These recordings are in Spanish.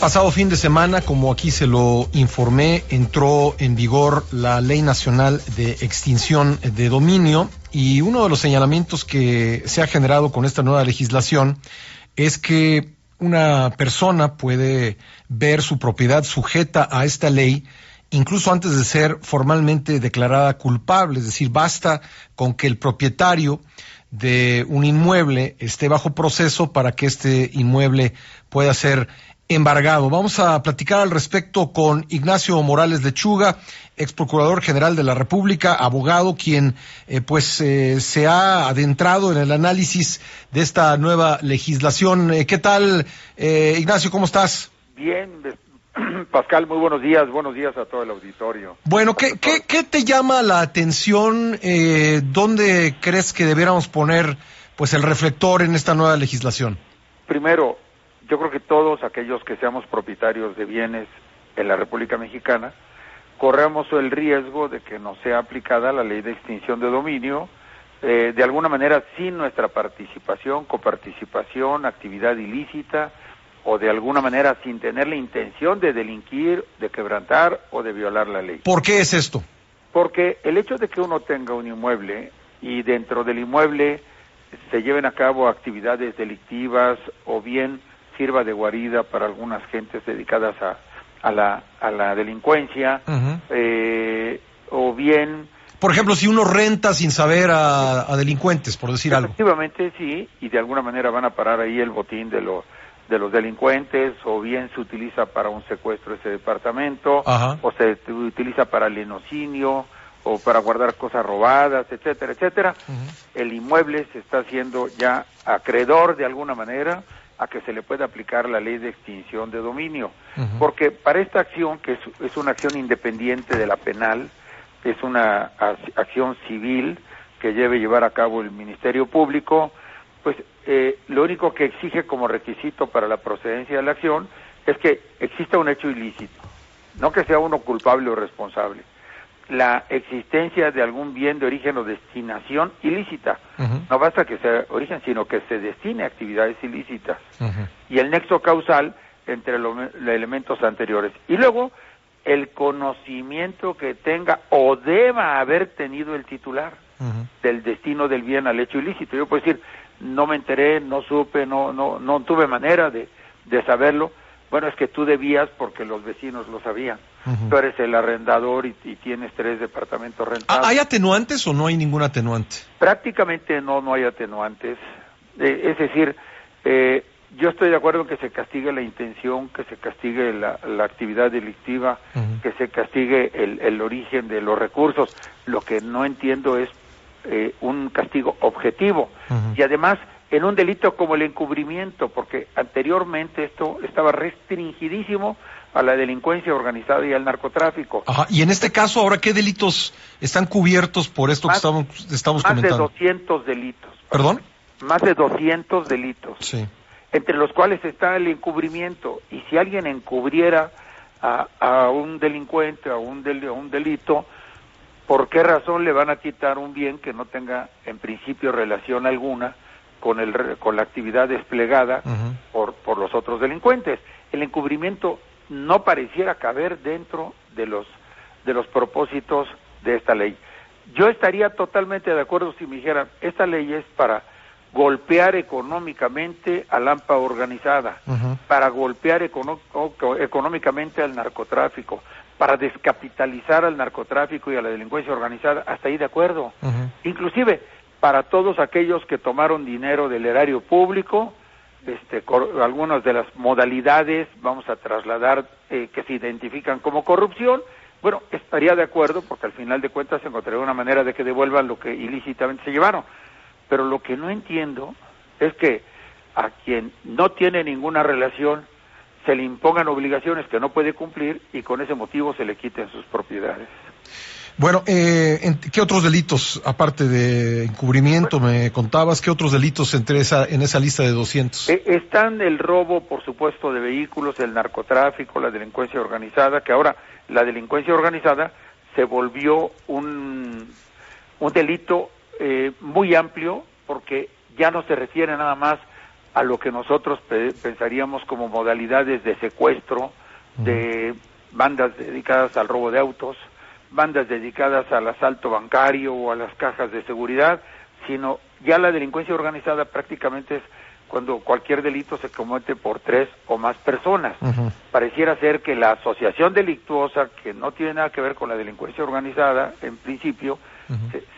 Pasado fin de semana, como aquí se lo informé, entró en vigor la Ley Nacional de Extinción de Dominio, y uno de los señalamientos que se ha generado con esta nueva legislación es que una persona puede ver su propiedad sujeta a esta ley incluso antes de ser formalmente declarada culpable. Es decir, basta con que el propietario de un inmueble esté bajo proceso para que este inmueble pueda ser embargado. Vamos a platicar al respecto con Ignacio Morales Lechuga, ex procurador general de la República, abogado, quien se ha adentrado en el análisis de esta nueva legislación. ¿Qué tal, Ignacio? ¿Cómo estás? Bien, Pascal, muy buenos días a todo el auditorio. Bueno, ¿qué te llama la atención? ¿Dónde crees que debiéramos poner el reflector en esta nueva legislación? Primero, yo creo que todos aquellos que seamos propietarios de bienes en la República Mexicana corremos el riesgo de que no sea aplicada la ley de extinción de dominio, de alguna manera sin nuestra participación, coparticipación, actividad ilícita, o de alguna manera sin tener la intención de delinquir, de quebrantar o de violar la ley. ¿Por qué es esto? Porque el hecho de que uno tenga un inmueble y dentro del inmueble se lleven a cabo actividades delictivas o bien sirva de guarida para algunas gentes dedicadas a la delincuencia, o bien... Por ejemplo, si uno renta sin saber a delincuentes, por decir algo. Efectivamente, sí, y de alguna manera van a parar ahí el botín de los delincuentes, o bien se utiliza para un secuestro ese departamento, o se utiliza para lenocinio, o para guardar cosas robadas, etcétera, etcétera. El inmueble se está haciendo ya acreedor de alguna manera a que se le pueda aplicar la ley de extinción de dominio, porque para esta acción, que es una acción independiente de la penal, es una acción civil que debe llevar a cabo el Ministerio Público, pues lo único que exige como requisito para la procedencia de la acción es que exista un hecho ilícito, no que sea uno culpable o responsable. La existencia de algún bien de origen o destinación ilícita. No basta que sea origen, sino que se destine a actividades ilícitas. Y el nexo causal entre los elementos anteriores. Y luego, el conocimiento que tenga o deba haber tenido el titular del destino del bien al hecho ilícito. Yo puedo decir, no me enteré, no supe, no tuve manera de saberlo. Bueno, es que tú debías porque los vecinos lo sabían. Tú eres el arrendador y tienes 3 departamentos rentados. ¿Hay atenuantes o no hay ningún atenuante? Prácticamente no hay atenuantes. Es decir, yo estoy de acuerdo en que se castigue la intención, que se castigue la actividad delictiva, que se castigue el origen de los recursos. Lo que no entiendo es un castigo objetivo. Y además, en un delito como el encubrimiento, porque anteriormente esto estaba restringidísimo a la delincuencia organizada y al narcotráfico. Y en este caso, ¿ahora qué delitos están cubiertos por esto que estamos comentando? Más de 200 delitos. ¿Perdón? Más de 200 delitos. Sí. Entre los cuales está el encubrimiento. Y si alguien encubriera a un delincuente, a un delito, ¿por qué razón le van a quitar un bien que no tenga en principio relación alguna con la actividad desplegada por los otros delincuentes? El encubrimiento no pareciera caber dentro de los propósitos de esta ley. Yo estaría totalmente de acuerdo si me dijeran, esta ley es para golpear económicamente a la AMPA organizada, para golpear económicamente al narcotráfico, para descapitalizar al narcotráfico y a la delincuencia organizada, hasta ahí de acuerdo. Inclusive, para todos aquellos que tomaron dinero del erario público, algunas de las modalidades, vamos a trasladar, que se identifican como corrupción, bueno, estaría de acuerdo, porque al final de cuentas se encontraría una manera de que devuelvan lo que ilícitamente se llevaron. Pero lo que no entiendo es que a quien no tiene ninguna relación se le impongan obligaciones que no puede cumplir y con ese motivo se le quiten sus propiedades. Bueno, ¿qué otros delitos, aparte de encubrimiento, me contabas, qué otros delitos en esa lista de 200? Están el robo, por supuesto, de vehículos, el narcotráfico, la delincuencia organizada, que ahora la delincuencia organizada se volvió un delito muy amplio, porque ya no se refiere nada más a lo que nosotros pensaríamos como modalidades de secuestro, de bandas dedicadas al robo de autos, bandas dedicadas al asalto bancario o a las cajas de seguridad, sino ya la delincuencia organizada prácticamente es cuando cualquier delito se comete por 3 o más personas. Pareciera ser que la asociación delictuosa, que no tiene nada que ver con la delincuencia organizada, en principio,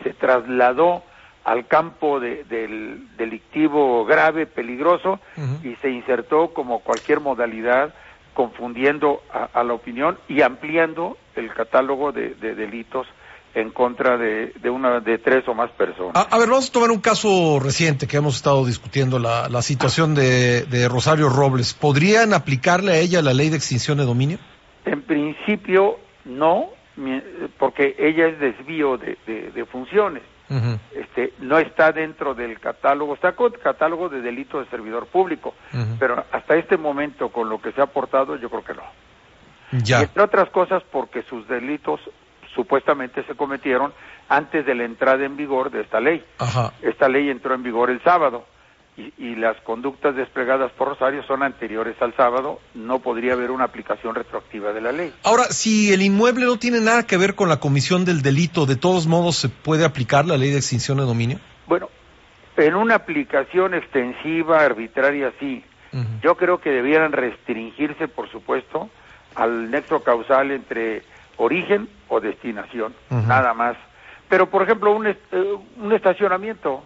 se trasladó al campo del delictivo grave, peligroso, y se insertó como cualquier modalidad, confundiendo a la opinión y ampliando el catálogo de delitos en contra de 3 o más personas. A ver, vamos a tomar un caso reciente que hemos estado discutiendo, la situación de Rosario Robles. ¿Podrían aplicarle a ella la ley de extinción de dominio? En principio, no, porque ella es desvío de funciones. No está dentro del catálogo, está con catálogo de delito de servidor público, pero hasta este momento, con lo que se ha aportado, yo creo que no. Ya. Y entre otras cosas, porque sus delitos supuestamente se cometieron antes de la entrada en vigor de esta ley. Esta ley entró en vigor el sábado y las conductas desplegadas por Rosario son anteriores al sábado, no podría haber una aplicación retroactiva de la ley. Ahora, si el inmueble no tiene nada que ver con la comisión del delito, ¿de todos modos se puede aplicar la ley de extinción de dominio? Bueno, en una aplicación extensiva, arbitraria, sí. Yo creo que debieran restringirse, por supuesto, al nexo causal entre origen o destinación, nada más. Pero, por ejemplo, un estacionamiento,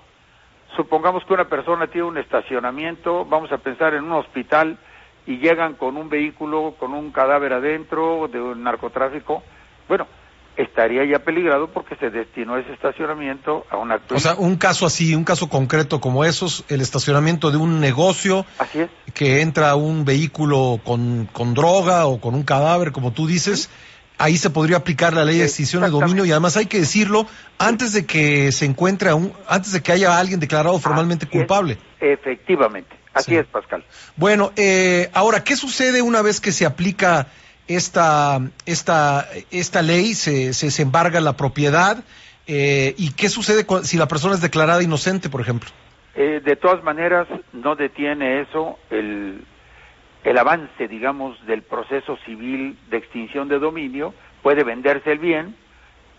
supongamos que una persona tiene un estacionamiento, vamos a pensar en un hospital, y llegan con un vehículo, con un cadáver adentro, de un narcotráfico, bueno, estaría ya peligrado porque se destinó ese estacionamiento a un acto. O sea, un caso así, un caso concreto como esos, el estacionamiento de un negocio. Así es. Que entra un vehículo con droga o con un cadáver, como tú dices, ahí se podría aplicar la ley de extinción de dominio, y además hay que decirlo antes de que se encuentre antes de que haya alguien declarado formalmente culpable. Efectivamente, así es, Pascal. Bueno, ahora, ¿qué sucede una vez que se aplica esta ley, se embarga la propiedad, y qué sucede si la persona es declarada inocente, por ejemplo? De todas maneras, no detiene eso el avance, digamos, del proceso civil de extinción de dominio. Puede venderse el bien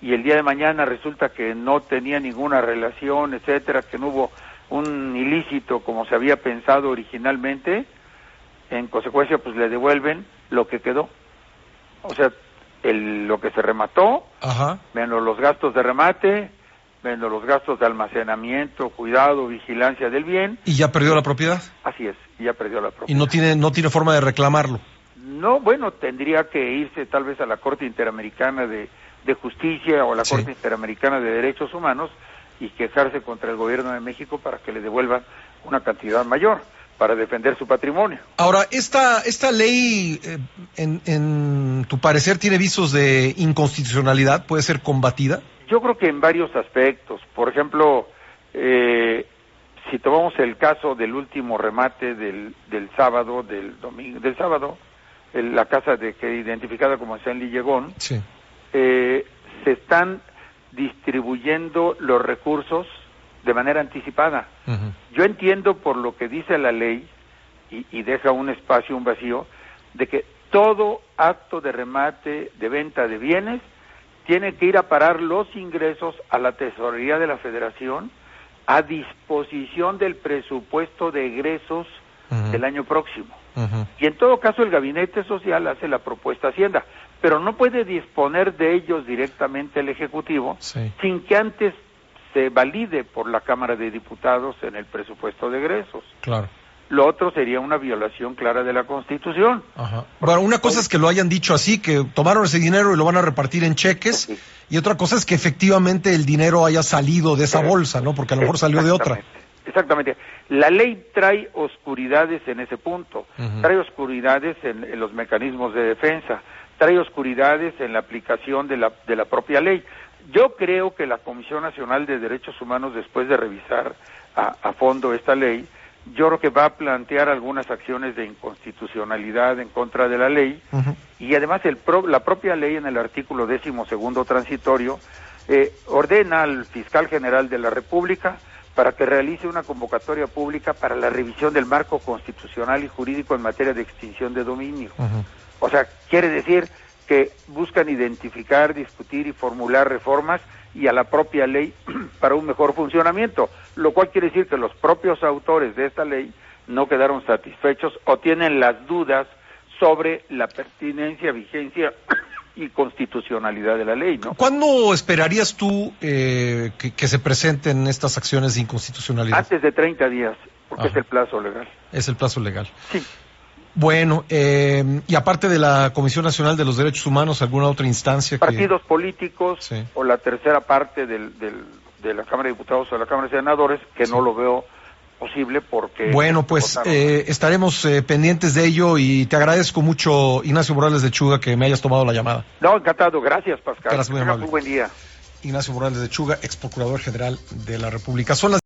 y el día de mañana resulta que no tenía ninguna relación, etcétera, que no hubo un ilícito como se había pensado originalmente. En consecuencia, pues le devuelven lo que quedó. O sea, lo que se remató, menos los gastos de remate, menos los gastos de almacenamiento, cuidado, vigilancia del bien. ¿Y ya perdió la propiedad? Así es, ya perdió la propiedad. ¿Y no tiene forma de reclamarlo? No, bueno, tendría que irse tal vez a la Corte Interamericana de Justicia o a la Corte Interamericana de Derechos Humanos y quejarse contra el gobierno de México para que le devuelvan una cantidad mayor para defender su patrimonio. Ahora, esta ley, en tu parecer, ¿tiene visos de inconstitucionalidad? ¿Puede ser combatida? Yo creo que en varios aspectos. Por ejemplo, si tomamos el caso del último remate del sábado, del sábado, la casa identificada como San Lillegón, se están distribuyendo los recursos de manera anticipada. Yo entiendo por lo que dice la ley, y deja un espacio, un vacío, de que todo acto de remate, de venta de bienes, tiene que ir a parar los ingresos a la Tesorería de la Federación a disposición del presupuesto de egresos del año próximo. Y en todo caso el Gabinete Social hace la propuesta a Hacienda, pero no puede disponer de ellos directamente el Ejecutivo sin que antes se valide por la Cámara de Diputados en el presupuesto de egresos. Claro. Lo otro sería una violación clara de la Constitución. Bueno, una cosa es que lo hayan dicho así, que tomaron ese dinero y lo van a repartir en cheques, y otra cosa es que efectivamente el dinero haya salido de esa bolsa, ¿no? Porque a lo mejor salió de otra. Exactamente. La ley trae oscuridades en ese punto, trae oscuridades en los mecanismos de defensa, trae oscuridades en la aplicación de la propia ley. Yo creo que la Comisión Nacional de Derechos Humanos, después de revisar a fondo esta ley, yo creo que va a plantear algunas acciones de inconstitucionalidad en contra de la ley, y además la propia ley en el artículo 12º transitorio ordena al fiscal general de la República para que realice una convocatoria pública para la revisión del marco constitucional y jurídico en materia de extinción de dominio. O sea, quiere decir que buscan identificar, discutir y formular reformas y a la propia ley para un mejor funcionamiento, lo cual quiere decir que los propios autores de esta ley no quedaron satisfechos o tienen las dudas sobre la pertinencia, vigencia y constitucionalidad de la ley, ¿no? ¿Cuándo esperarías tú que se presenten estas acciones de inconstitucionalidad? Antes de 30 días, porque es el plazo legal. Es el plazo legal. Sí. Bueno, y aparte de la Comisión Nacional de los Derechos Humanos, ¿alguna otra instancia? Partidos políticos o la tercera parte de la Cámara de Diputados o de la Cámara de Senadores, que no lo veo posible porque... Bueno, pues estaremos pendientes de ello y te agradezco mucho, Ignacio Morales de Chuga, que me hayas tomado la llamada. No, encantado. Gracias, Pascal. Gracias, muy amable. Muy buen día. Ignacio Morales de Chuga, ex procurador general de la República. Son las